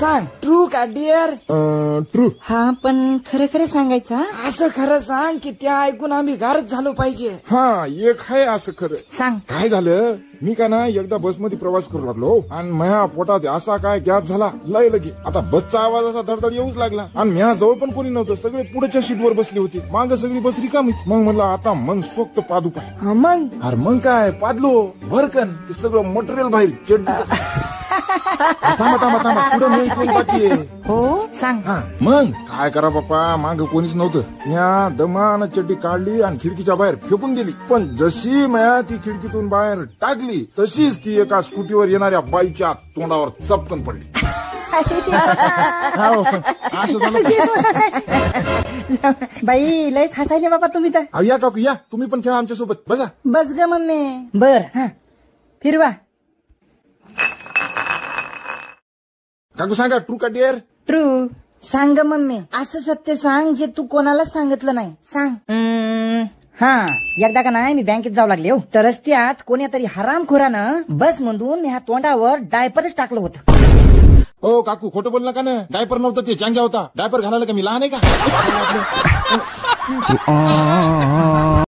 सांग ट्रू का dear? True. हा पण खरं खरं सांगायचं. असं खरं सांग की त्या ऐकून आम्ही गारच झालो पाहिजे. हा एक आहे असं खरं. सांग. काय झालं, मी का ना एकदा बसमध्ये प्रवास करू लागलो आणि माझ्या पोटात असा काय गॅस झाला लय लगे. आता बसचा आवाज असा धडधड येऊच लागला आणि माझ्या जवळ पण कोणी नव्हतं. सगळे पुढच्या सीटवर बसले होते, माग सगळी बस रिकामीच. मग म्हणलं आता मन सोक्त पादू पाय. मग अरे मग काय पादलो भरकन ते सगळं मटेरियल बाहेर चड्डी. थांबा थांबा थांबा पुढे मी कोण बाकी आहे. हो सांग. मग काय करा बाप्पा, माग कोणीच नव्हतं. म्या दमानं चड्डी काढली आणि खिडकीच्या बाहेर फेकून दिली. पण जशी म्या ती खिडकीतून बाहेर टाकली तशीच ती एका स्कूटीवर येणाऱ्या बाईच्या तोंडावर चपकन पडली. असं झालं. बाई लयच हसायले बाबा तुम्ही तर. या काकू या, तुम्ही पण खेळा आमच्या सोबत. बसा. बस ग मम्मी. बर फिरवा. काकू सांगा ट्रू का डिअर? ट्रू. सांग मम्मी, असं सत्य सांग जे तू कोणालाच सांगितलं नाही. सांग. हा एकदा का नाही मी बँकेत जाऊ लागले हो, तर रस्त्यात कोणीतरी हरामखोरानं बस मधून ह्या तोंडावर डायपरच टाकलं होतं. ओ काकू खोटं बोल नका ना, डायपर नव्हतं ते चांग्या होता. डायपर घालायला का मी लहान आहे का?